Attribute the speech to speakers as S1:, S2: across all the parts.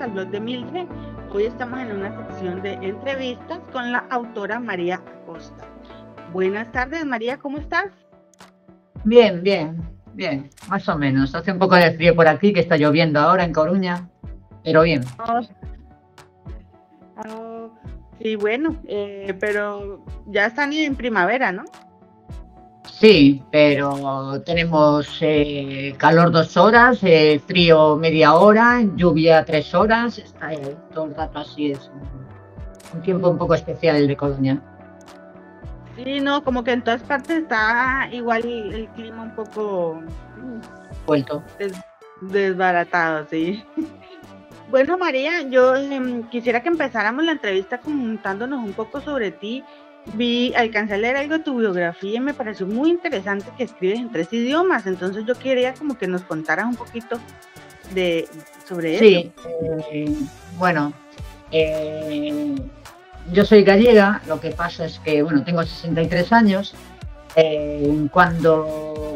S1: al blog de Mildred. Hoy estamos en una sección de entrevistas con la autora María Acosta. Buenas tardes, María, ¿cómo estás?
S2: Bien, bien, bien, más o menos. Hace un poco de frío por aquí, que está lloviendo ahora en Coruña, pero bien.
S1: Oh, sí, bueno, pero ya están en primavera, ¿no?
S2: Sí, pero tenemos calor 2 horas, frío media hora, lluvia 3 horas. Está todo el rato así, es un tiempo un poco especial el de Coruña.
S1: Sí, no, como que en todas partes está igual el clima un poco
S2: Vuelto.
S1: des- desbaratado, sí. Bueno, María, yo quisiera que empezáramos la entrevista contándonos un poco sobre ti. Alcancé a leer algo de tu biografía y me pareció muy interesante que escribes en 3 idiomas, entonces yo quería como que nos contaras un poquito de sobre eso.
S2: Sí, bueno, eh, yo soy gallega, lo que pasa es que, bueno, tengo 63 años.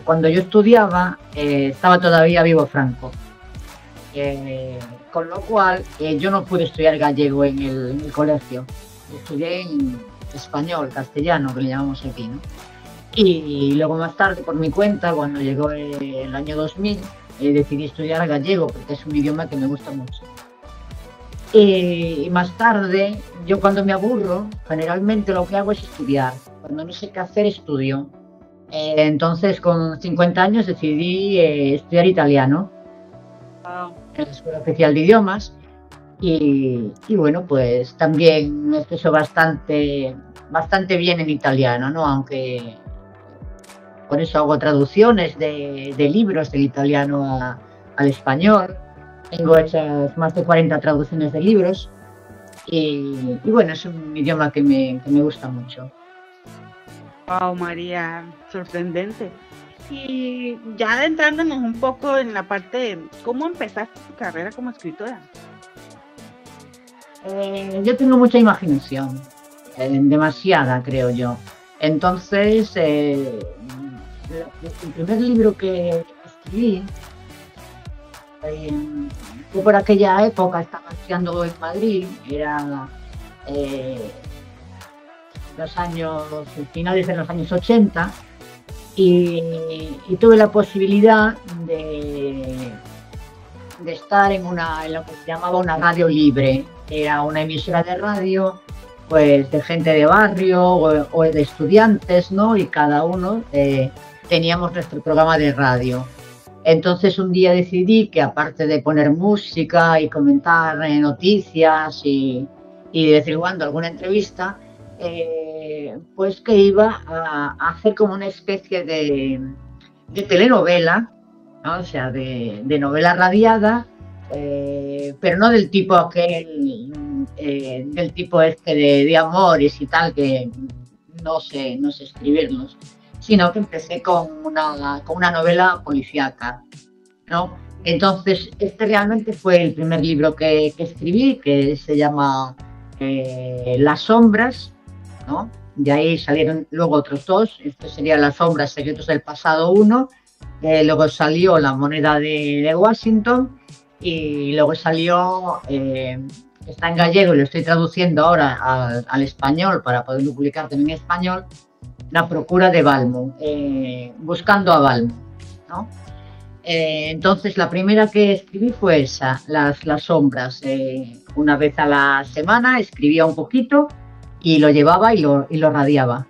S2: Cuando yo estudiaba, estaba todavía vivo Franco. Con lo cual, yo no pude estudiar gallego en el colegio. Estudié en español, castellano, que le llamamos aquí, ¿no? Y luego más tarde, por mi cuenta, cuando llegó el año 2000, decidí estudiar gallego porque es un idioma que me gusta mucho. Y más tarde, yo cuando me aburro, generalmente lo que hago es estudiar. Cuando no sé qué hacer, estudio. Entonces, con 50 años decidí estudiar italiano
S1: Wow.
S2: en la Escuela Oficial de Idiomas. Y bueno, pues también me expreso bastante bien en italiano, ¿no? Aunque por eso hago traducciones de libros del italiano al español. Tengo hechas más de 40 traducciones de libros. Y bueno, es un idioma que me gusta mucho.
S1: Wow, María, sorprendente. Y ya adentrándonos un poco en la parte de cómo empezaste tu carrera como escritora.
S2: Yo tengo mucha imaginación, demasiada creo yo. Entonces, el primer libro que escribí eh, fue por aquella época, estaba estudiando en Madrid, era eh, los años, finales de los años 80, y tuve la posibilidad de estar en lo que se llamaba una radio libre. Era una emisora de radio, pues de gente de barrio o de estudiantes, ¿no? Y cada uno teníamos nuestro programa de radio. Entonces un día decidí que, aparte de poner música y comentar noticias y de vez en cuando alguna entrevista, pues que iba a hacer como una especie de telenovela, ¿no? O sea, de novela radiada, pero no del tipo aquel, del tipo este de amores y tal, que no sé escribirlos, sino que empecé con una novela policíaca, ¿no? Entonces, este realmente fue el primer libro que escribí, que se llama Las sombras, ¿no? De ahí salieron luego otros dos. Este sería Las sombras, secretos del pasado uno. Luego salió La moneda de Washington, y luego salió, está en gallego y lo estoy traduciendo ahora al español para poderlo publicar también en español, La procura de Balmo, buscando a Balmo, ¿no? Entonces la primera que escribí fue esa, las sombras. Una vez a la semana escribía un poquito y lo llevaba y lo radiaba.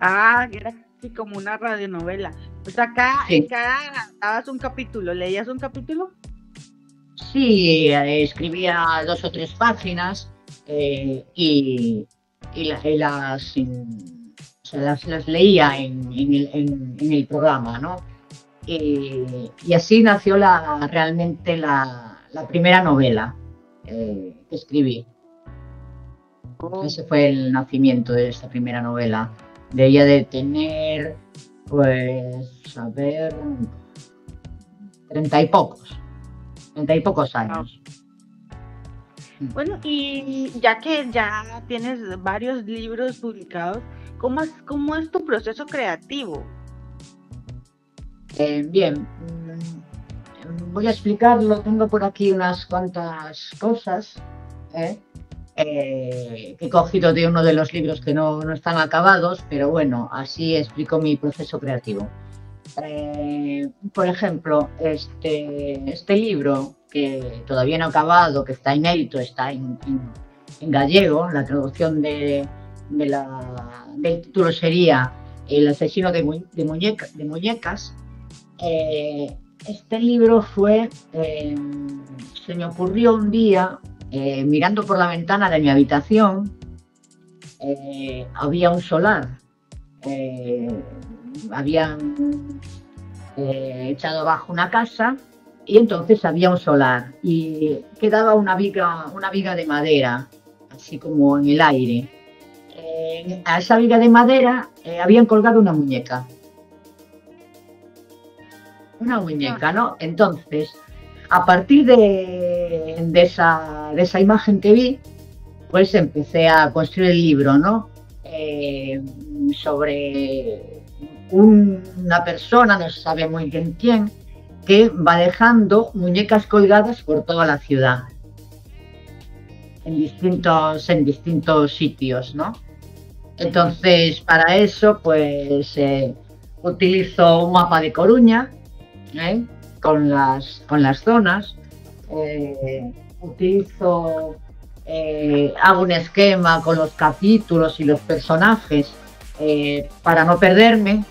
S1: Ah, era así como una radionovela. Pues acá en
S2: Sí,
S1: cada dabas un capítulo, ¿leías un capítulo?
S2: sí, escribía 2 o 3 páginas, o sea, las leía en el programa, ¿no? Y así nació realmente la primera novela que escribí.
S1: Oh.
S2: Ese fue el nacimiento de esta primera novela. Debía de tener, pues, a ver, 30 y pocos
S1: Ah,
S2: años.
S1: bueno, y ya que ya tienes varios libros publicados, cómo es tu proceso creativo?
S2: Bien, voy a explicarlo. Tengo por aquí unas cuantas cosas, ¿eh? Que he cogido de uno de los libros que no están acabados, pero bueno, así explico mi proceso creativo. Por ejemplo, este libro que todavía no he acabado, que está inédito, está en gallego, la traducción del título sería El asesino de muñecas. Este libro se me ocurrió un día, mirando por la ventana de mi habitación, había un solar, habían echado abajo una casa y entonces había un solar y quedaba una viga de madera, así como en el aire. A esa viga de madera habían colgado una muñeca. Una muñeca, ¿no? Entonces, a partir de esa imagen que vi, pues empecé a construir el libro, ¿no? Sobre una persona, no se sabe muy bien quién, que va dejando muñecas colgadas por toda la ciudad, en distintos sitios, ¿no? Entonces, para eso, pues utilizo un mapa de Coruña, con las zonas, hago un esquema con los capítulos y los personajes para no perderme.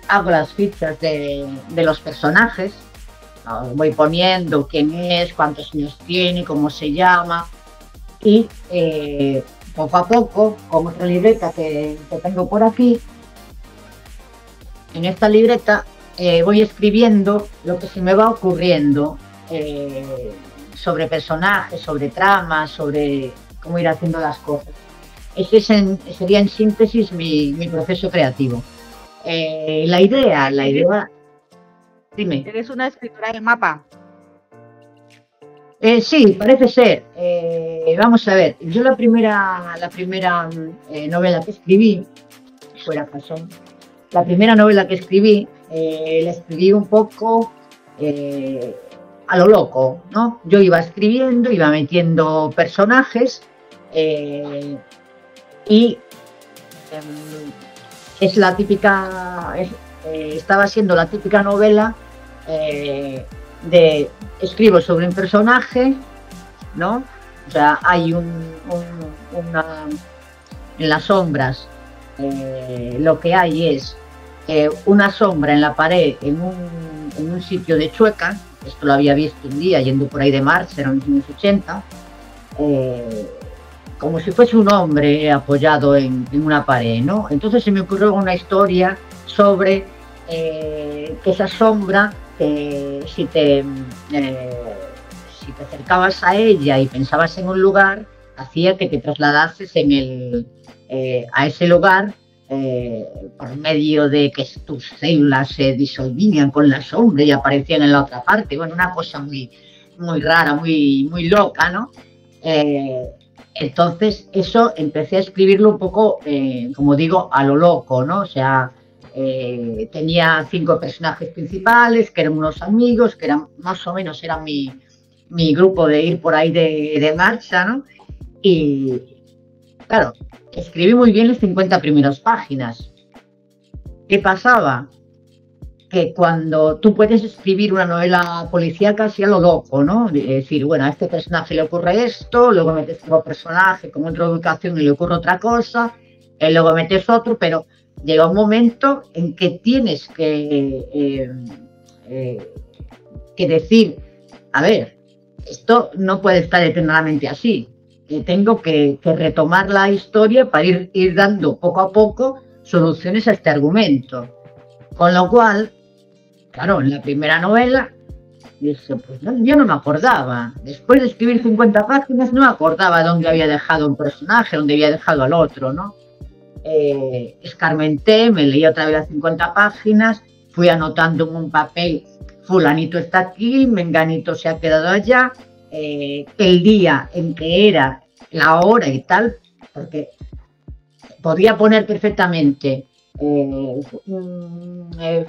S2: Hago las fichas de los personajes, voy poniendo quién es, cuántos años tiene, cómo se llama, y poco a poco, con otra libreta que tengo por aquí, en esta libreta voy escribiendo lo que se me va ocurriendo sobre personajes, sobre tramas, sobre cómo ir haciendo las cosas. Ese sería en síntesis mi proceso creativo. La idea, dime.
S1: ¿Eres una escritora de mapa?
S2: Sí, parece ser. Vamos a ver, yo la primera novela que escribí, fuera Casón, la primera novela que escribí, la escribí un poco a lo loco, ¿no? Yo iba escribiendo, iba metiendo personajes y es la típica, estaba siendo la típica novela de escribo sobre un personaje, ¿no? O sea, hay en las sombras, lo que hay es una sombra en la pared en un sitio de Chueca. Esto lo había visto un día yendo por ahí de marcha, eran los años 80, como si fuese un hombre apoyado en una pared, ¿no? Entonces se me ocurrió una historia sobre que esa sombra, si te acercabas a ella y pensabas en un lugar, hacía que te trasladases a ese lugar por medio de que tus células se disolvían con la sombra y aparecían en la otra parte. Bueno, una cosa muy, muy rara, muy, muy loca, ¿no? Entonces, eso empecé a escribirlo un poco, como digo, a lo loco, ¿no? O sea, tenía 5 personajes principales, que eran unos amigos, que eran más o menos eran mi grupo de ir por ahí de marcha, ¿no? Y, claro, escribí muy bien las 50 primeras páginas. ¿Qué pasaba? Que cuando tú puedes escribir una novela policíaca así a lo loco, ¿no? Es decir, bueno, a este personaje le ocurre esto, luego metes otro personaje con otra ubicación y le ocurre otra cosa, luego metes otro, pero llega un momento en que tienes que decir, a ver, esto no puede estar eternamente así. Tengo que retomar la historia para ir dando poco a poco soluciones a este argumento. Con lo cual, claro, en la primera novela, dije, pues no, yo no me acordaba. Después de escribir 50 páginas, no me acordaba dónde había dejado un personaje, dónde había dejado al otro, ¿no? Escarmenté, me leí otra vez las 50 páginas, fui anotando en un papel, fulanito está aquí, menganito se ha quedado allá, el día en que era, la hora y tal, porque podía poner perfectamente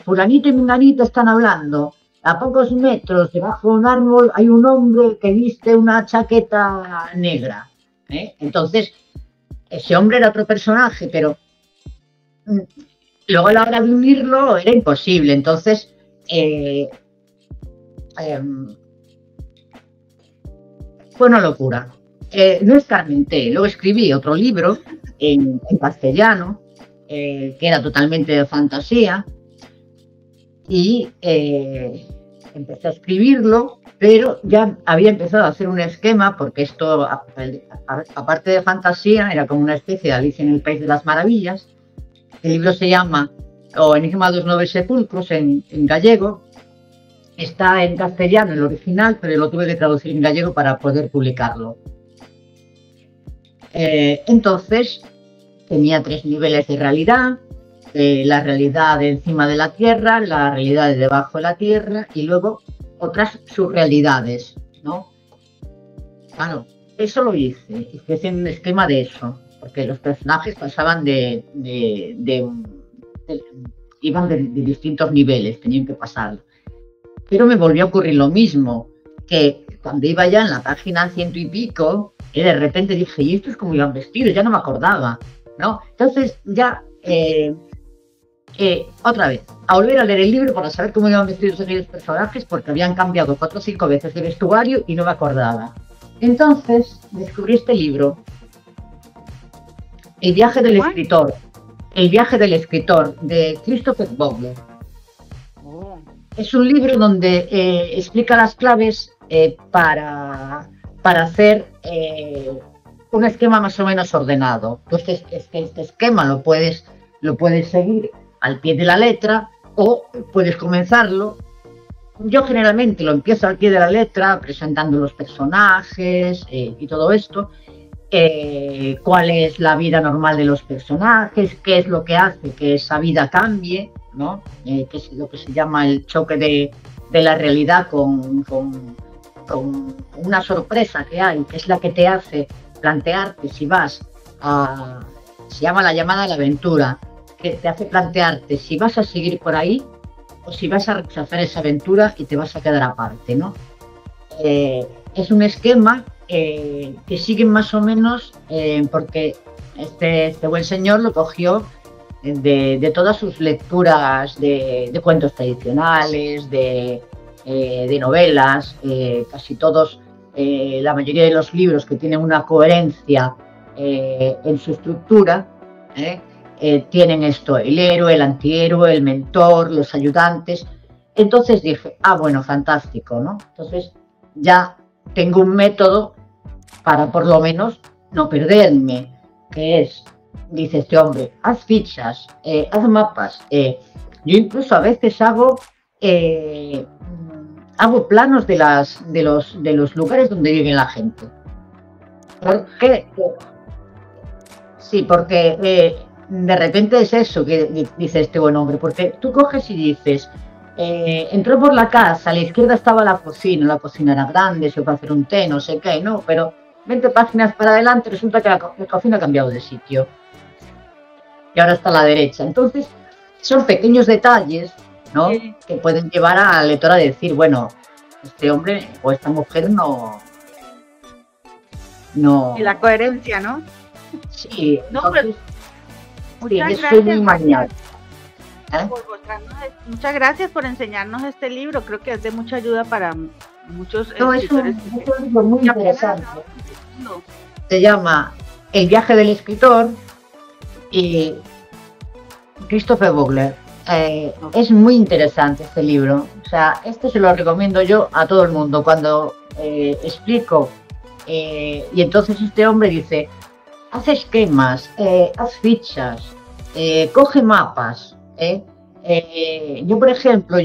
S2: fulanito y menganito están hablando a pocos metros, debajo de un árbol, hay un hombre que viste una chaqueta negra. Entonces, ese hombre era otro personaje, pero luego a la hora de unirlo era imposible. Entonces, fue una locura. No escarmenté, luego escribí otro libro en castellano, que era totalmente de fantasía, y empecé a escribirlo, pero ya había empezado a hacer un esquema, porque esto, aparte de fantasía, era como una especie de Alicia en el País de las Maravillas. El libro se llama O Enigma dos Nove Sepulcros en gallego. Está en castellano el original, pero lo tuve que traducir en gallego para poder publicarlo. Entonces, tenía 3 niveles de realidad: la realidad de encima de la Tierra, la realidad de debajo de la Tierra y luego otras subrealidades, ¿no? Claro, eso lo hice un esquema de eso, porque los personajes pasaban iban de distintos niveles, tenían que pasar. Pero me volvió a ocurrir lo mismo, que cuando iba ya en la página 100 y pico, de repente dije, ¿y esto es como iban vestidos? Ya no me acordaba, ¿no? Entonces ya, otra vez, a volver a leer el libro para saber cómo iban vestidos aquellos personajes, porque habían cambiado 4 o 5 veces de vestuario y no me acordaba. Entonces descubrí este libro, El viaje del escritor. El viaje del escritor, de Christopher Vogler. Es un libro donde explica las claves para hacer un esquema más o menos ordenado. Entonces, este esquema lo puedes seguir al pie de la letra o puedes comenzarlo. Yo generalmente lo empiezo al pie de la letra, presentando los personajes y todo esto. Cuál es la vida normal de los personajes, qué es lo que hace que esa vida cambie, ¿no? Que es lo que se llama el choque de la realidad con una sorpresa que hay, que es la que te hace plantearte si vas a... Se llama la llamada a la aventura, que te hace plantearte si vas a seguir por ahí o si vas a rechazar esa aventura y te vas a quedar aparte, ¿no? Es un esquema que siguen más o menos, porque este buen señor lo cogió de todas sus lecturas de cuentos tradicionales, de novelas, casi todos, la mayoría de los libros que tienen una coherencia en su estructura, tienen esto: el héroe, el antihéroe, el mentor, los ayudantes. Entonces dije, bueno, fantástico, ¿no? Entonces ya tengo un método para por lo menos no perderme, que es, dice este hombre, haz fichas, haz mapas. Yo incluso a veces hago planos de los lugares donde vive la gente. ¿Por qué? Sí, porque de repente es eso que dice este buen hombre, porque tú coges y dices, entró por la casa, a la izquierda estaba la cocina era grande, se puede hacer un té, no sé qué, no, pero 20 páginas para adelante resulta que la cocina ha cambiado de sitio y ahora está a la derecha. Entonces son pequeños detalles, ¿no? Sí. Que pueden llevar a la lectora a decir, bueno, este hombre o esta mujer no...
S1: Y la coherencia, ¿no?
S2: Sí,
S1: no,
S2: entonces,
S1: pero
S2: yo soy muy mañana.
S1: Muchas gracias por enseñarnos este libro. Creo que es de mucha ayuda para muchos
S2: escritores. Es un libro muy interesante. Se llama El viaje del escritor y Christopher Vogler. Es muy interesante este libro. O sea, este se lo recomiendo yo a todo el mundo cuando explico. Y entonces este hombre dice, haz esquemas, haz fichas, coge mapas. Yo, por ejemplo,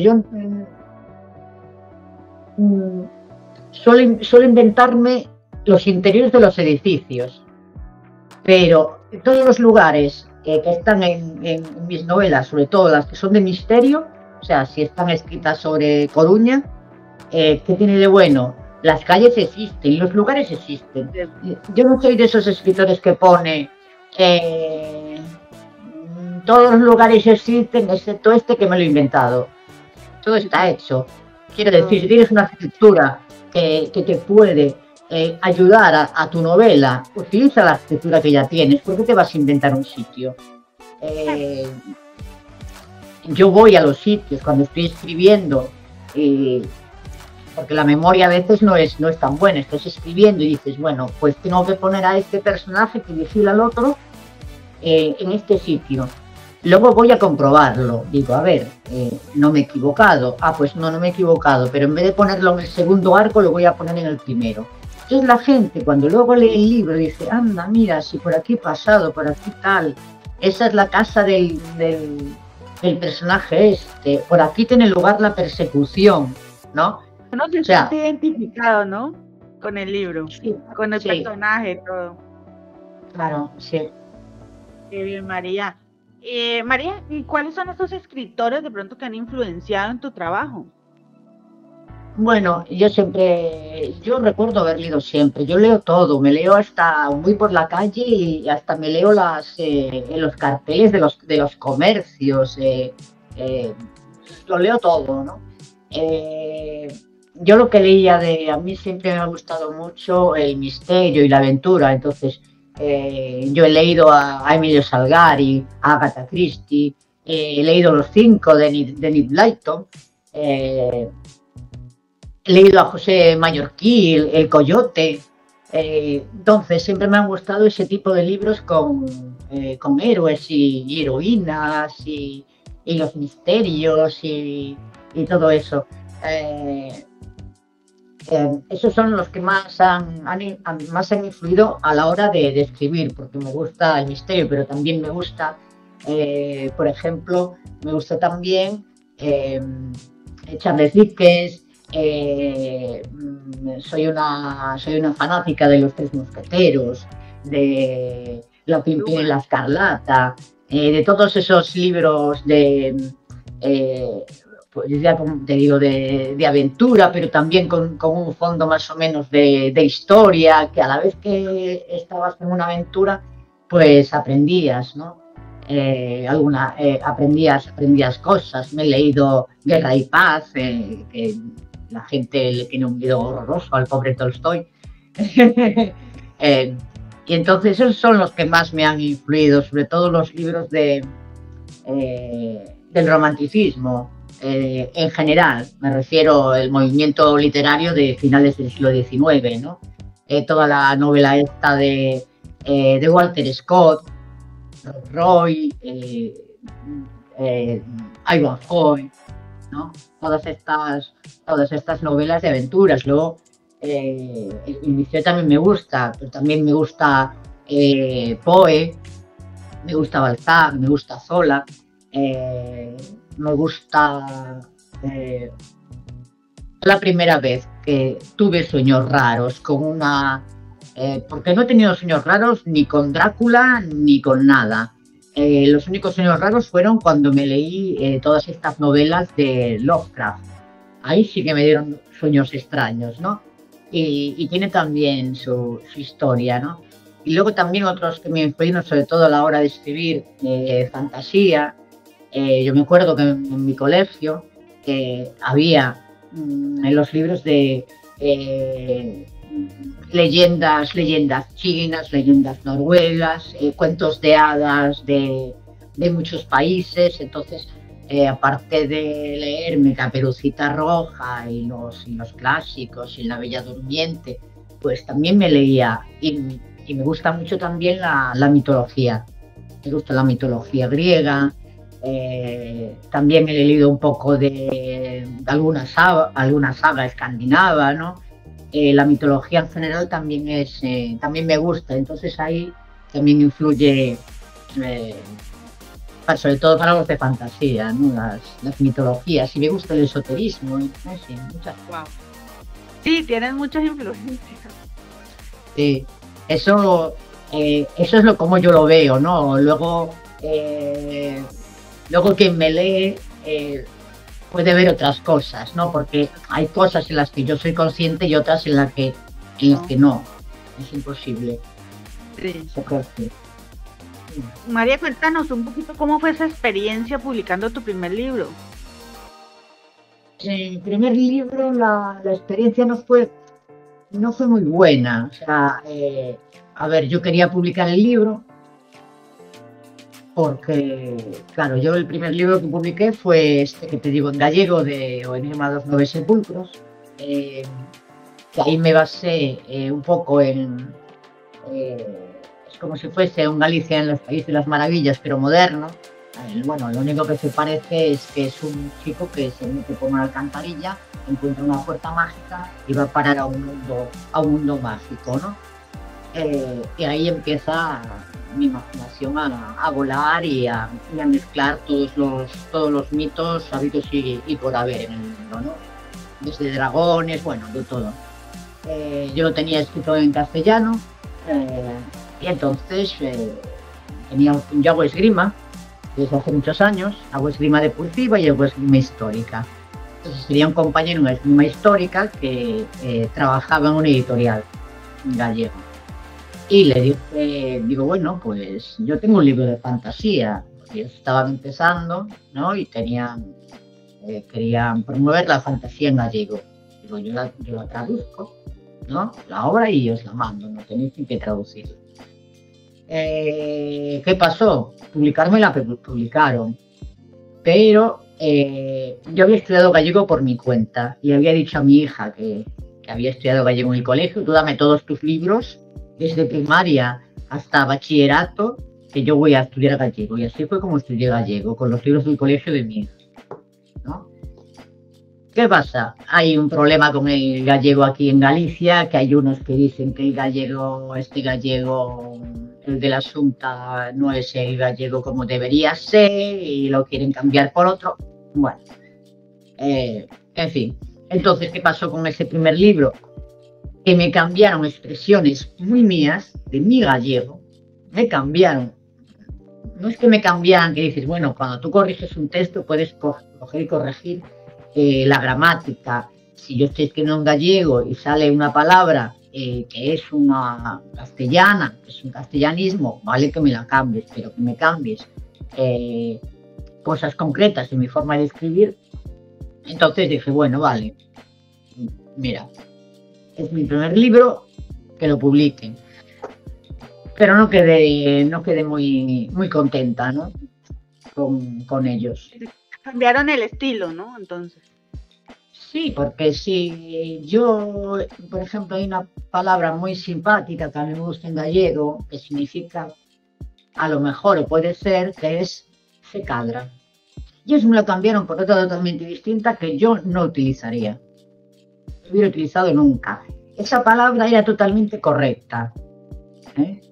S2: suelo inventarme los interiores de los edificios, pero todos los lugares que están en mis novelas, sobre todo las que son de misterio, o sea, si están escritas sobre Coruña, ¿qué tiene de bueno? Las calles existen, los lugares existen. Yo no soy de esos escritores que pone todos los lugares existen, excepto este que me lo he inventado. Todo está hecho. Quiero decir, si tienes una escritura que te puede ayudar a tu novela, utiliza la escritura que ya tienes. ¿Por qué te vas a inventar un sitio? Eh, yo voy a los sitios cuando estoy escribiendo, porque la memoria a veces no es tan buena. Estás escribiendo y dices, bueno, pues tengo que poner a este personaje que vigila al otro en este sitio. Luego voy a comprobarlo. Digo, a ver, no me he equivocado. Ah, pues no me he equivocado, pero en vez de ponerlo en el segundo arco, lo voy a poner en el primero. Entonces la gente, cuando luego lee el libro, dice, anda, mira, si por aquí he pasado, por aquí tal. Esa es la casa del personaje este. Por aquí tiene lugar la persecución, ¿no?
S1: Uno se siente identificado, ¿no? Con el libro,
S2: sí,
S1: con el personaje, todo.
S2: Claro, sí.
S1: Qué bien, María. María, ¿y cuáles son esos escritores de pronto que han influenciado en tu trabajo?
S2: Bueno, yo recuerdo haber leído siempre, yo leo todo, me leo hasta, voy por la calle y hasta me leo en los carteles de los comercios, lo leo todo, ¿no? Yo lo que leía a mí siempre me ha gustado mucho el misterio y la aventura, entonces yo he leído a Emilio Salgari, a Agatha Christie, he leído Los Cinco de Nick Blyton, he leído a José Mallorquí, El Coyote, entonces siempre me han gustado ese tipo de libros con héroes y heroínas y los misterios y todo eso. Esos son los que más más han influido a la hora de escribir, porque me gusta el misterio, pero también me gusta, por ejemplo, me gusta también Charles Dickens. Soy una fanática de Los Tres Mosqueteros, de La Pimpinela y la Escarlata, de todos esos libros pues ya te digo, de aventura, pero también con un fondo más o menos de historia, que a la vez que estabas en una aventura, pues aprendías, ¿no? Aprendías cosas. Me he leído Guerra y Paz, que la gente le tiene un miedo horroroso al pobre Tolstoy. Y entonces esos son los que más me han influido, sobre todo los libros del romanticismo. En general, me refiero al movimiento literario de finales del siglo XIX, ¿no? Toda la novela esta de Walter Scott, Roy, Ivan Foy, ¿no? Todas estas novelas de aventuras. Luego, el misterio también me gusta, pero también me gusta Poe, me gusta Balzac, me gusta Zola, me gusta la primera vez que tuve sueños raros con porque no he tenido sueños raros ni con Drácula ni con nada. Los únicos sueños raros fueron cuando me leí todas estas novelas de Lovecraft. Ahí sí que me dieron sueños extraños, ¿no? Y tiene también su historia, ¿no? Y luego también otros que me influyeron, sobre todo a la hora de escribir fantasía. Yo me acuerdo que en mi colegio había en los libros de leyendas chinas, leyendas noruegas, cuentos de hadas de muchos países. Entonces, aparte de leerme Caperucita Roja y los clásicos y La Bella Durmiente, pues también me leía y me gusta mucho también la mitología. Me gusta la mitología griega. También he leído un poco de alguna saga escandinava, ¿no? La mitología en general también me gusta, entonces ahí también influye, sobre todo para los de fantasía, ¿no? Las mitologías, y me gusta el esoterismo, sí, muchas.
S1: Wow. Sí, tienen muchas influencias.
S2: Sí, eso es como yo lo veo, ¿no? Luego quien me lee puede ver otras cosas, ¿no? Porque hay cosas en las que yo soy consciente y otras en las que no. Es imposible.
S1: Sí. María, cuéntanos un poquito cómo fue esa experiencia publicando tu primer libro.
S2: En el primer libro la experiencia no fue muy buena. O sea, a ver, yo quería publicar el libro porque, claro, yo el primer libro que publiqué fue este que te digo en gallego de O Enigma dos Nove Sepulcros, eh, que ahí me basé un poco es como si fuese un Galicia en los Países de las Maravillas, pero moderno. Bueno, lo único que se parece es que es un chico que se mete por una alcantarilla, encuentra una puerta mágica y va a parar a un mundo mágico, ¿no? Y ahí empieza mi imaginación a volar y a mezclar todos los mitos habidos y por haber en el mundo, ¿no? Desde dragones, bueno, de todo. Yo lo tenía escrito en castellano, y entonces yo hago esgrima desde hace muchos años, hago esgrima depurativa y hago esgrima histórica. Entonces tenía un compañero en esgrima histórica que trabajaba en una editorial en gallego. Y le dije, digo, bueno, pues yo tengo un libro de fantasía, porque ellos estaban empezando, ¿no? Y querían promover la fantasía en gallego. Digo, yo la traduzco, ¿no? La obra y os la mando, no tenéis que traducirla. ¿Qué pasó? Publicármela, publicaron. Pero yo había estudiado gallego por mi cuenta y había dicho a mi hija que había estudiado gallego en el colegio, tú dame todos tus libros, desde primaria hasta bachillerato, que yo voy a estudiar gallego. Y así fue como estudié gallego, con los libros del colegio de mi hija, ¿no? ¿Qué pasa? Hay un problema con el gallego aquí en Galicia, que hay unos que dicen que el gallego, el de la Xunta, no es el gallego como debería ser y lo quieren cambiar por otro. Bueno, en fin. Entonces, ¿qué pasó con ese primer libro? Que me cambiaron expresiones muy mías, de mi gallego, me cambiaron. No es que me cambiaran, que dices, bueno, cuando tú corriges un texto puedes coger y corregir la gramática. Si yo estoy escribiendo en gallego y sale una palabra que es una castellana, que es un castellanismo, vale que me la cambies, pero que me cambies cosas concretas en mi forma de escribir. Entonces dije, bueno, vale, mira, es mi primer libro, que lo publiquen. Pero no quedé muy contenta, ¿no? Con ellos.
S1: Cambiaron el estilo, ¿no? Entonces.
S2: Sí, porque si yo, por ejemplo, hay una palabra muy simpática que a mí me gusta en gallego, que significa, a lo mejor, o puede ser, que es se cadra. Y eso me lo cambiaron por otra totalmente distinta que yo no utilizaría. No hubiera utilizado nunca. Esa palabra era totalmente correcta.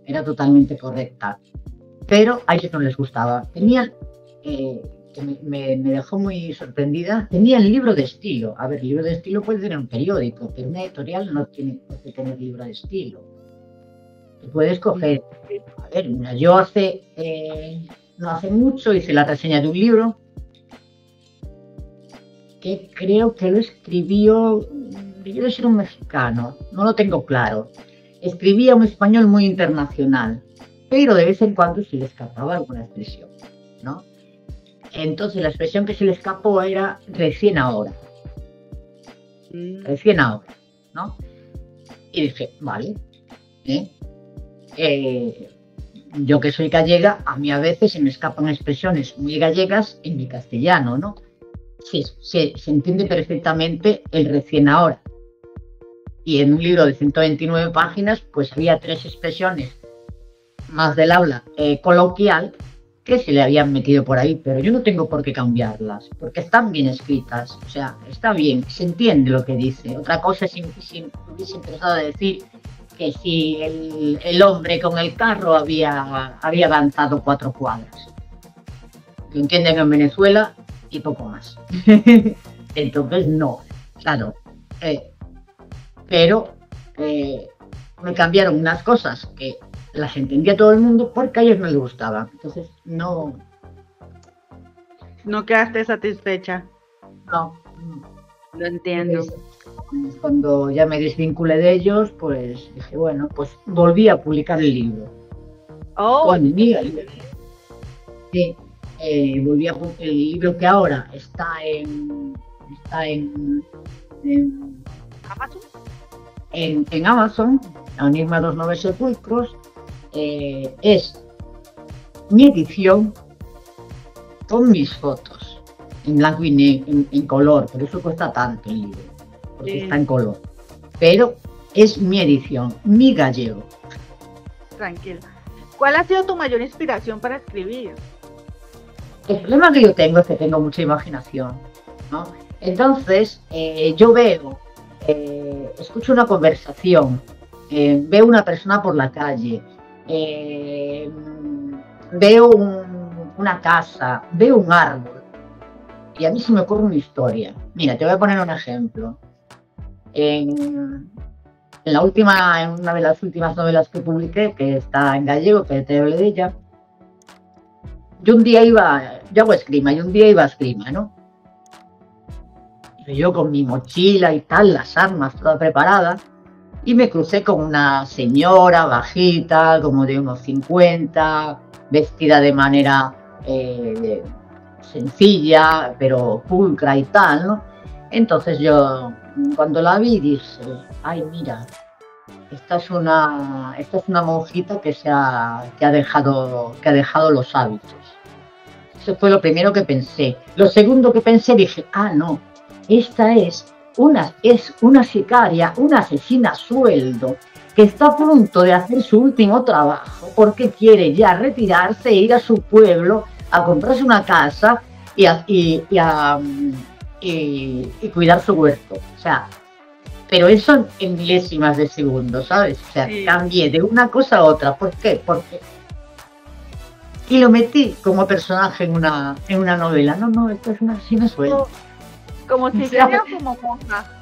S2: Era totalmente correcta. Pero a ellos no les gustaba. Tenían, que me dejó muy sorprendida, tenían libro de estilo. A ver, libro de estilo puede tener un periódico, pero una editorial no tiene por qué tener libro de estilo. Te puedes coger. A ver, yo no hace mucho hice la reseña de un libro que creo que lo escribió, debió de ser un mexicano, no lo tengo claro. Escribía un español muy internacional, pero de vez en cuando se le escapaba alguna expresión, ¿no? Entonces la expresión que se le escapó era recién ahora. Recién ahora, ¿no? Y dije, vale, yo que soy gallega, a mí a veces se me escapan expresiones muy gallegas en mi castellano, ¿no? Sí, se entiende perfectamente el recién ahora. Y en un libro de 129 páginas, pues había 3 expresiones más del habla coloquial que se le habían metido por ahí, pero yo no tengo por qué cambiarlas, porque están bien escritas, o sea, está bien, se entiende lo que dice. Otra cosa es si hubiese empezado a decir que si el hombre con el carro había avanzado 4 cuadras. Lo entienden en Venezuela y poco más. Entonces, no, claro. Pero me cambiaron unas cosas que las entendía todo el mundo porque a ellos no les gustaba. Entonces, no.
S1: ¿No quedaste satisfecha?
S2: No.
S1: Lo entiendo.
S2: Entonces, cuando ya me desvinculé de ellos, pues dije, bueno, pues volví a publicar el libro. Con mi libro. Sí. Volví a publicar el libro que ahora está en está en,
S1: Amazon.
S2: en Amazon, Enigma de los Nueve Sepulcros. Es mi edición con mis fotos, en blanco y negro, en color, por eso cuesta tanto el libro, porque está en color. Pero es mi edición, mi gallego.
S1: Tranquila. ¿Cuál ha sido tu mayor inspiración para escribir?
S2: El problema que yo tengo es que tengo mucha imaginación, ¿no? Entonces, yo veo, escucho una conversación, veo una persona por la calle, veo una casa, veo un árbol, y a mí se me ocurre una historia. Mira, te voy a poner un ejemplo. En una de las últimas novelas que publiqué, que está en gallego, que te hablé de ella, yo hago esgrima, y un día iba a esgrima, ¿no? Y yo con mi mochila y tal, las armas, toda preparada, y me crucé con una señora bajita, como de unos 50, vestida de manera sencilla, pero pulcra y tal, ¿no? Entonces yo, cuando la vi, dije, ay, mira, esta es una monjita que ha dejado los hábitos. Eso fue lo primero que pensé. Lo segundo que pensé, dije, no, esta es una sicaria, una asesina a sueldo, que está a punto de hacer su último trabajo porque quiere ya retirarse e ir a su pueblo a comprarse una casa y cuidar su huerto. O sea, pero eso en milésimas de segundo, ¿sabes? O sea, sí. Cambié de una cosa a otra. ¿Por qué? Y lo metí como personaje en una novela. No, esto es una asesina a sueldo.
S1: Como si fuera como monja.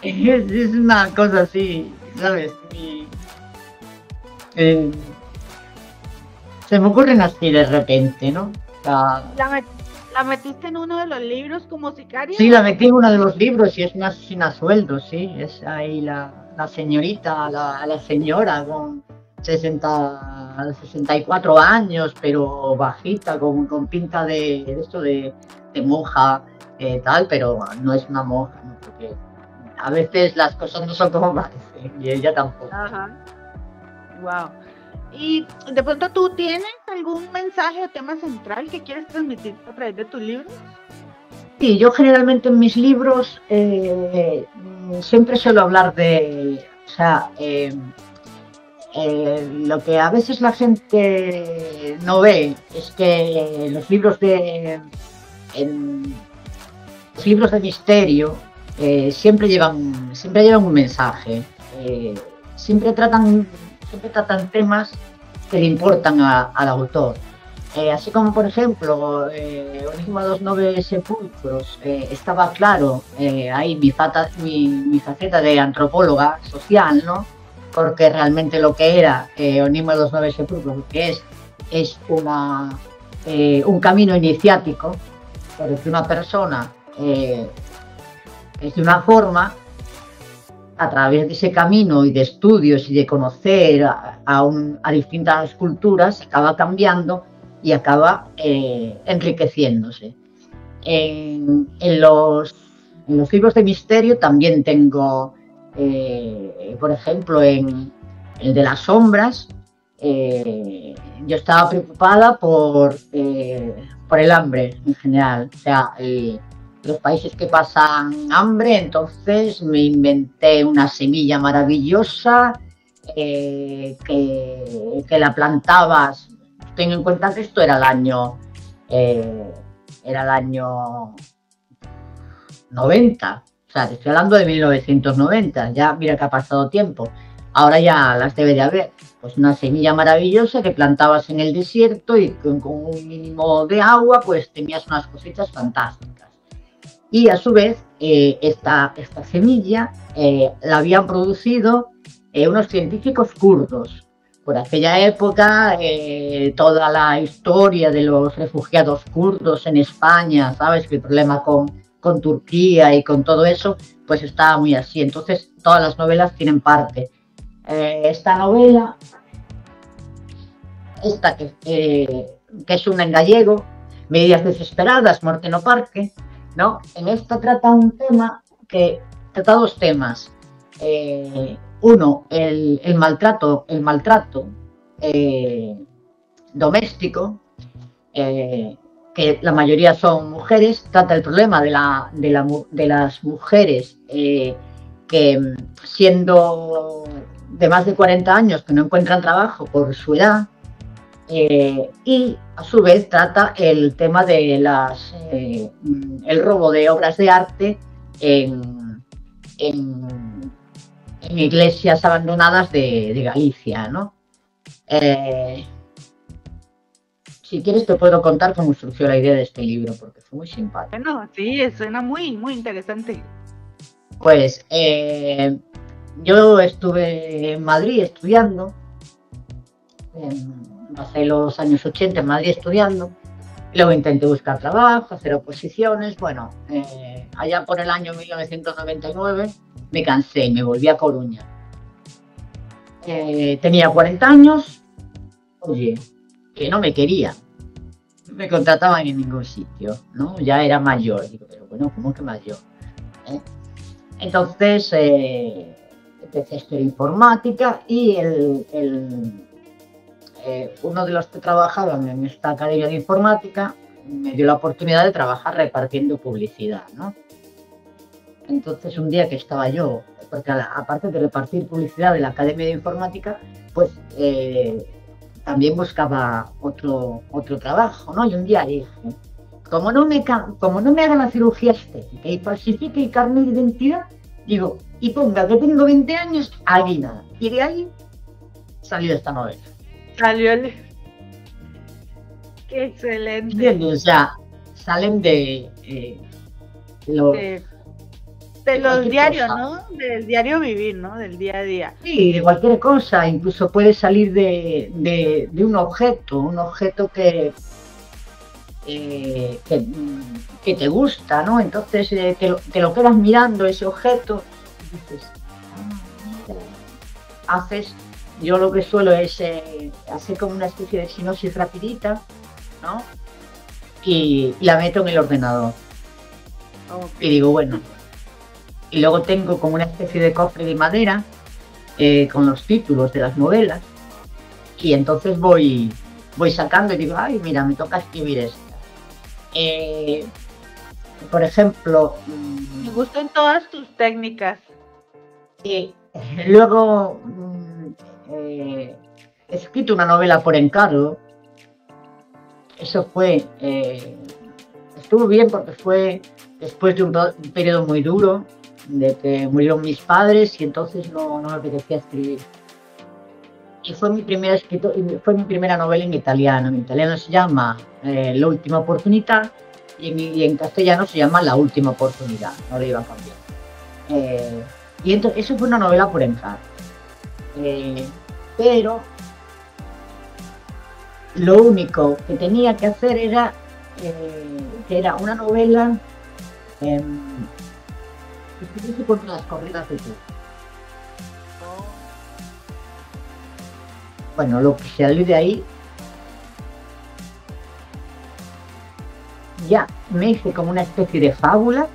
S2: Es una cosa así, ¿sabes? Se me ocurren así de repente, ¿no?
S1: ¿La metiste en uno de los libros como sicaria?
S2: Sí, la metí en uno de los libros y es una asesina a sueldo, sí. Es ahí la señorita, la señora con 64 años, pero bajita, con pinta de monja. Tal, pero no es una monja, ¿no? Porque a veces las cosas no son como parecen y ella tampoco.
S1: Ajá. Wow. Y de pronto, ¿tú tienes algún mensaje o tema central que quieres transmitir a través de tus libros?
S2: Sí, yo generalmente en mis libros siempre suelo hablar de, o sea, lo que a veces la gente no ve es que los libros de misterio siempre llevan un mensaje, siempre tratan temas que le importan al autor, así como por ejemplo Enigma de los Nueve Sepulcros, estaba claro ahí mi faceta de antropóloga social, ¿no? Porque realmente lo que era Enigma de los Nueve Sepulcros, que es un camino iniciático, porque una persona es de una forma, a través de ese camino y de estudios y de conocer a distintas culturas, acaba cambiando y acaba enriqueciéndose. En los libros de misterio también tengo, por ejemplo, en el de las sombras, yo estaba preocupada por el hambre en general, o sea, los países que pasan hambre, entonces me inventé una semilla maravillosa que la plantabas. Ten en cuenta que esto era el año 90, o sea, te estoy hablando de 1990, ya mira que ha pasado tiempo, ahora ya las debe de haber. Pues una semilla maravillosa que plantabas en el desierto y con un mínimo de agua pues tenías unas cositas fantásticas. Y a su vez esta semilla la habían producido unos científicos kurdos. Por aquella época toda la historia de los refugiados kurdos en España, sabes, que el problema con Turquía y con todo eso, pues estaba muy así. Entonces todas las novelas tienen parte. Esta novela, que es una en gallego, Medidas desesperadas, Morte no Parque, ¿no? En esta trata un tema que trata dos temas. Uno, el maltrato doméstico, que la mayoría son mujeres. Trata el problema de las mujeres que siendo de más de 40 años que no encuentran trabajo por su edad, y a su vez trata el tema de el robo de obras de arte en iglesias abandonadas de Galicia, ¿no? Si quieres te puedo contar cómo surgió la idea de este libro, porque fue muy simpático.
S1: Bueno, sí, suena muy, muy interesante.
S2: Pues yo estuve en Madrid estudiando, pasé los años 80 en Madrid estudiando, luego intenté buscar trabajo, hacer oposiciones. Bueno, allá por el año 1999 me cansé y me volví a Coruña. Tenía 40 años, oye, que no me querían, no me contrataban en ningún sitio, ¿no? Ya era mayor, digo, pero bueno, ¿cómo que mayor? Entonces empecé a estudiar informática y uno de los que trabajaban en esta academia de informática me dio la oportunidad de trabajar repartiendo publicidad, ¿no? Entonces un día que estaba yo, porque aparte de repartir publicidad de la academia de informática, pues también buscaba otro trabajo, ¿no? Y un día dije, como no me hagan la cirugía estética y falsifique el carnet de identidad, digo, y ponga que tengo 20 años, ahí nada. Y de ahí salió esta novela.
S1: Salió el... ¡Qué excelente!
S2: ¿Entiendes? O sea, salen de los...
S1: De los diarios, ¿no? Del diario vivir, ¿no? Del día a día.
S2: Sí, de cualquier cosa. Incluso puede salir de un objeto que te gusta, ¿no? Entonces te lo quedas mirando ese objeto y dices, yo lo que suelo es hacer como una especie de sinopsis rapidita, ¿no? Y la meto en el ordenador. Okay. Y digo, bueno, y luego tengo como una especie de cofre de madera con los títulos de las novelas, y entonces voy sacando y digo, ay, mira, me toca escribir esto. Por ejemplo,
S1: me gustan todas tus técnicas.
S2: Luego he escrito una novela por encargo. Eso estuvo bien porque fue después de un periodo muy duro, de que murieron mis padres, y entonces no me apetecía escribir. Y fue mi primera novela en italiano. En italiano se llama La última oportunidad, y en castellano se llama La última oportunidad. No le iba a cambiar. Y entonces, eso fue una novela por encargo. Pero lo único que tenía que hacer era que era una novela que estuviese contra las corridas de toros. Bueno, lo que salió de ahí, ya me hice como una especie de fábula,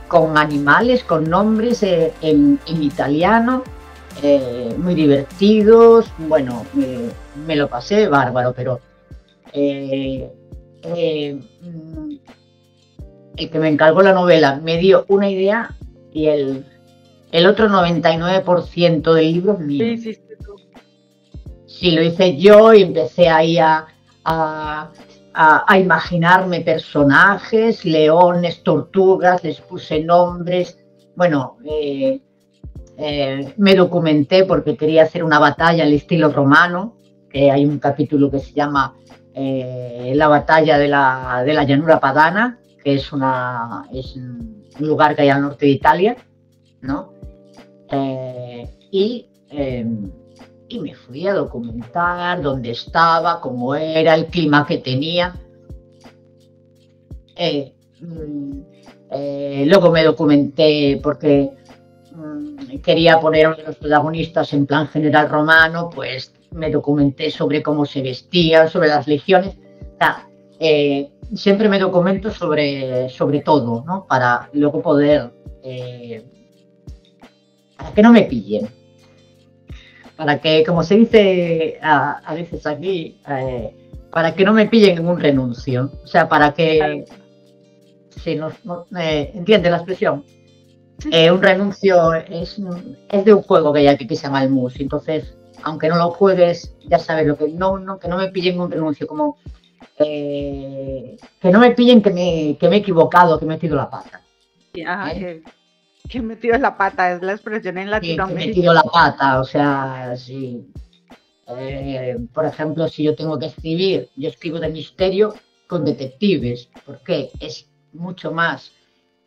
S2: con animales, con nombres en italiano, muy divertidos. Bueno, me lo pasé bárbaro, pero el que me encargó la novela me dio una idea y el otro 99% del libro es mío. Sí, lo hice yo y empecé ahí a imaginarme personajes, leones, tortugas, les puse nombres. Bueno, me documenté porque quería hacer una batalla al estilo romano. Hay un capítulo que se llama la batalla de la llanura padana, que es un lugar que hay al norte de Italia, ¿no? Y me fui a documentar dónde estaba, cómo era, el clima que tenía. Luego me documenté porque quería poner a uno de los protagonistas en plan general romano, pues me documenté sobre cómo se vestían, sobre las legiones. O sea, siempre me documento sobre todo, ¿no? Para luego poder, para que no me pillen, para que, como se dice a veces aquí, para que no me pillen en un renuncio, o sea, para que, si no ¿entiende la expresión? Un renuncio es de un juego que se llama el mus, entonces, aunque no lo juegues, ya sabes lo que que no me pillen en un renuncio, como que no me pillen que me he equivocado, que he metido la pata.
S1: Ajá, que he metido la pata, es la expresión en Latinoamérica.
S2: Que he metido la pata, o sea, sí. Por ejemplo, si yo tengo que escribir, yo escribo de misterio con detectives, porque es mucho más,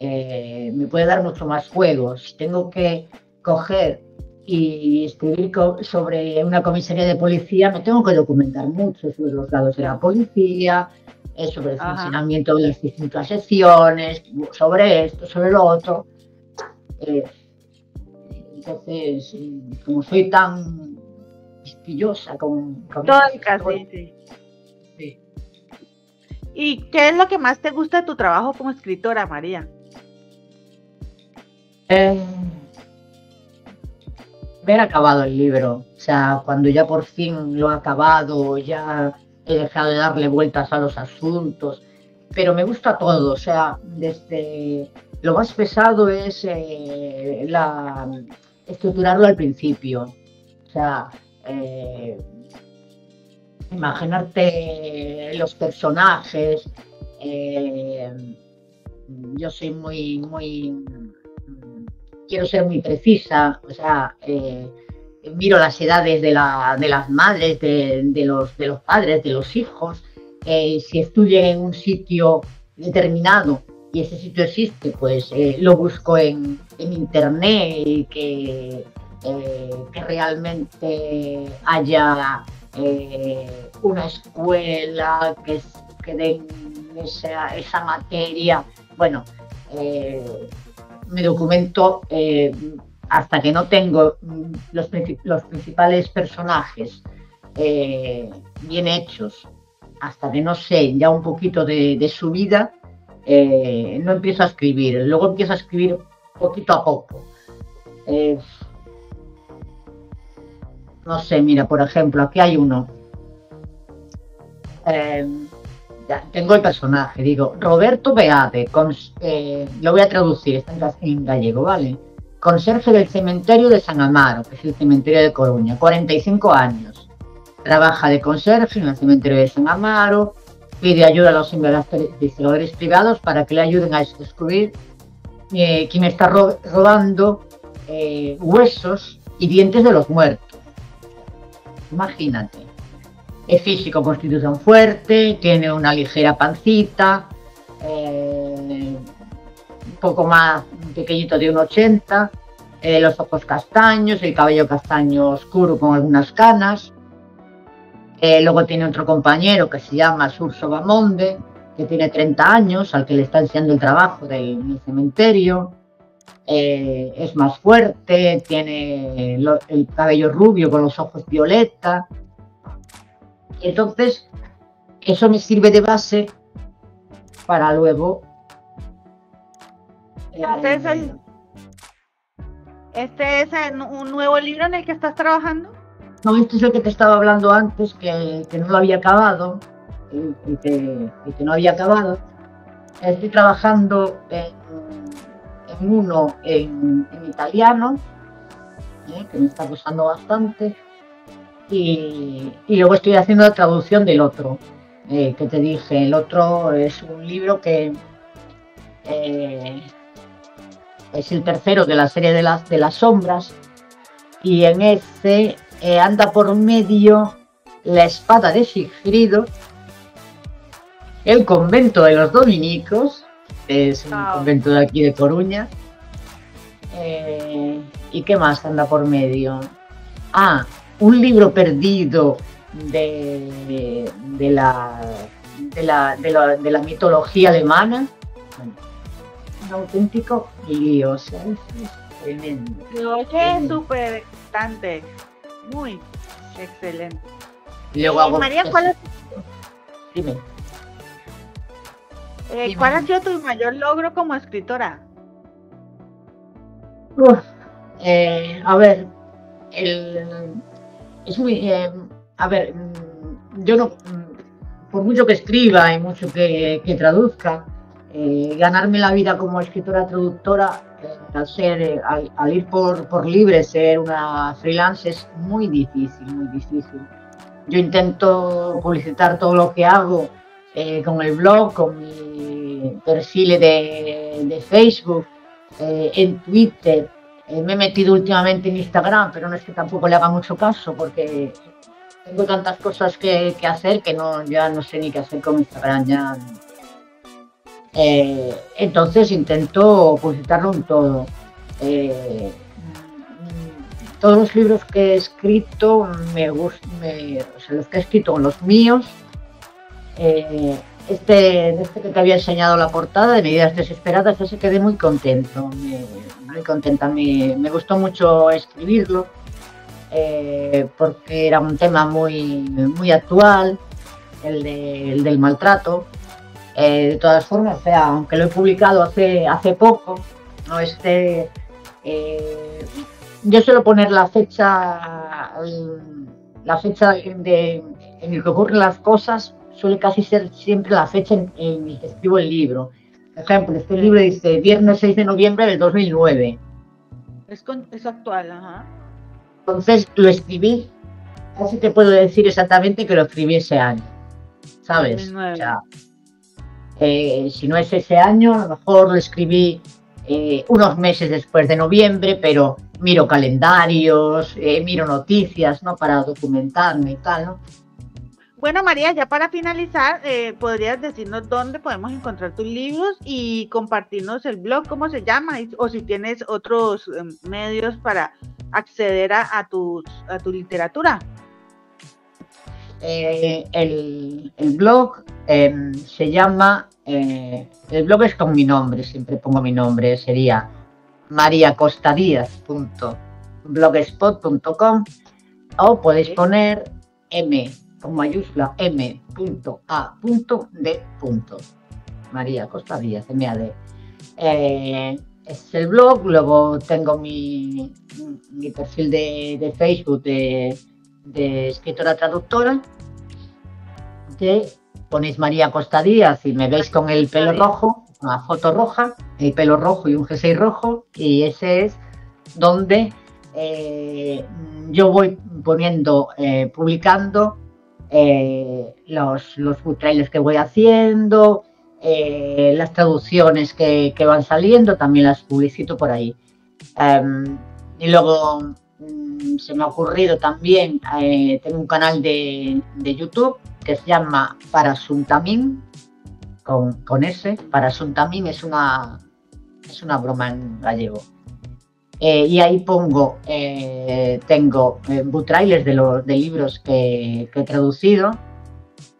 S2: me puede dar mucho más juego. Si tengo que coger y escribir sobre una comisaría de policía, me tengo que documentar mucho sobre los lados de la policía, sobre el funcionamiento de las distintas secciones, sobre esto, sobre lo otro. Entonces, como soy tan quisquillosa con
S1: sí. ¿Y qué es lo que más te gusta de tu trabajo como escritora, María?
S2: Ver acabado el libro, o sea, cuando ya por fin lo he acabado, ya he dejado de darle vueltas a los asuntos, pero me gusta todo, o sea, desde lo más pesado es estructurarlo al principio, o sea, imaginarte los personajes. Yo soy muy quiero ser muy precisa, o sea, miro las edades de las madres, de los padres, de los hijos. Si estudian en un sitio determinado y ese sitio existe, pues lo busco en internet y que realmente haya una escuela que den esa materia. Bueno, me documento hasta que no tengo los principales personajes bien hechos, hasta que no sé ya un poquito de su vida, no empiezo a escribir. Luego empiezo a escribir poquito a poco. No sé, mira, por ejemplo, aquí hay uno. Tengo el personaje, digo, Roberto Beade, lo voy a traducir, está en gallego, ¿vale? Conserje del cementerio de San Amaro, que es el cementerio de Coruña, 45 años. Trabaja de conserje en el cementerio de San Amaro, pide ayuda a los investigadores privados para que le ayuden a descubrir quién está robando huesos y dientes de los muertos. Imagínate. Es físico, constitución fuerte, tiene una ligera pancita, un poco más pequeñito de 1,80, los ojos castaños, el cabello castaño oscuro con algunas canas. Luego tiene otro compañero que se llama Surso Bamonde, que tiene 30 años, al que le está enseñando el trabajo del cementerio. Es más fuerte, tiene el cabello rubio con los ojos violeta. Entonces, eso me sirve de base para luego...
S1: ¿Este es un nuevo libro en el que estás trabajando?
S2: No, este es el que te estaba hablando antes, que no lo había acabado, y que no había acabado. Estoy trabajando en uno en italiano, que me está gustando bastante. Y luego estoy haciendo la traducción del otro, que te dije. El otro es un libro que es el tercero de la serie de las sombras, y en ese anda por medio la espada de Sigfrido, el convento de los dominicos, que es un convento de aquí de Coruña, y qué más anda por medio. Un libro perdido de la mitología alemana. Un auténtico lío, ¿sabes? Es tremendo.
S1: Oye, súper excitante. Muy excelente.
S2: Y luego hago...
S1: María, ¿cuál es?
S2: Dime. Dime,
S1: ¿Cuál ha
S2: dime.
S1: sido tu mayor logro como escritora?
S2: Uf, a ver, el, es muy, a ver, yo no, por mucho que escriba y mucho que traduzca, ganarme la vida como escritora traductora, al ir por libre, ser una freelance es muy difícil, muy difícil. Yo intento publicitar todo lo que hago con el blog, con mi perfil de Facebook, en Twitter. Me he metido últimamente en Instagram, pero no es que tampoco le haga mucho caso porque tengo tantas cosas que hacer que no, ya no sé ni qué hacer con Instagram. Ya. Entonces intento publicitarlo en todo. Eh, Todos los libros que he escrito, o sea, los que he escrito son los míos. Eh, este que te había enseñado la portada de Medidas Desesperadas, ese quedé muy contento, muy contenta. Me gustó mucho escribirlo porque era un tema muy actual, el del maltrato. De todas formas, o sea, aunque lo he publicado hace poco, no eh, yo suelo poner la fecha en el que ocurren las cosas, suele casi ser siempre la fecha en que escribo el libro. Por ejemplo, este libro dice viernes 6 de noviembre del 2009.
S1: Es actual, ajá.
S2: Entonces lo escribí, casi te puedo decir exactamente que lo escribí ese año, ¿sabes? O
S1: 2009.
S2: sea, si no es ese año, a lo mejor lo escribí unos meses después de noviembre, pero miro calendarios, miro noticias, ¿no? Para documentarme y tal, ¿no?
S1: Bueno, María, ya para finalizar, ¿podrías decirnos dónde podemos encontrar tus libros y compartirnos el blog, cómo se llama? O si tienes otros medios para acceder a tu literatura.
S2: El blog se llama, el blog es con mi nombre, siempre pongo mi nombre, sería mariacostadiaz.blogspot.com, o podéis poner M con mayúscula M.A.D. María Costa Díaz, MAD. Es el blog, luego tengo mi perfil de Facebook de escritora traductora, que ponéis María Costa Díaz y me veis con el pelo rojo, una foto roja, el pelo rojo y un jersey rojo, y ese es donde yo voy poniendo, publicando los book trailers que voy haciendo, las traducciones que van saliendo, también las publicito por ahí. Y luego se me ha ocurrido también, tengo un canal de YouTube que se llama Parasuntamin, con S. Parasuntamin es una broma en gallego. Y ahí tengo book trailers de libros que he traducido,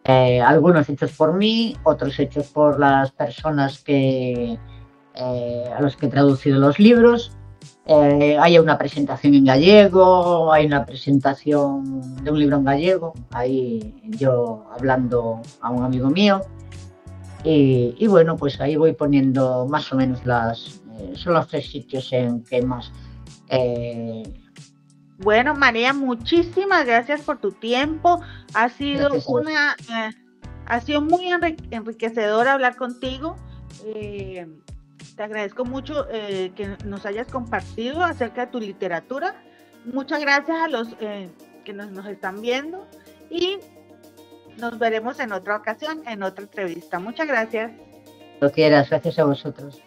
S2: algunos hechos por mí, otros hechos por las personas a los que he traducido los libros. Hay una presentación en gallego, hay una presentación de un libro en gallego, ahí yo hablando a un amigo mío. Y bueno, pues ahí voy poniendo más o menos son los 3 sitios en que más.
S1: Bueno, María, muchísimas gracias por tu tiempo. Ha sido ha sido muy enriquecedor hablar contigo. Te agradezco mucho que nos hayas compartido acerca de tu literatura. Muchas gracias a los que nos están viendo y nos veremos en otra ocasión, en otra entrevista. Muchas gracias.
S2: Lo quieras, gracias a vosotros.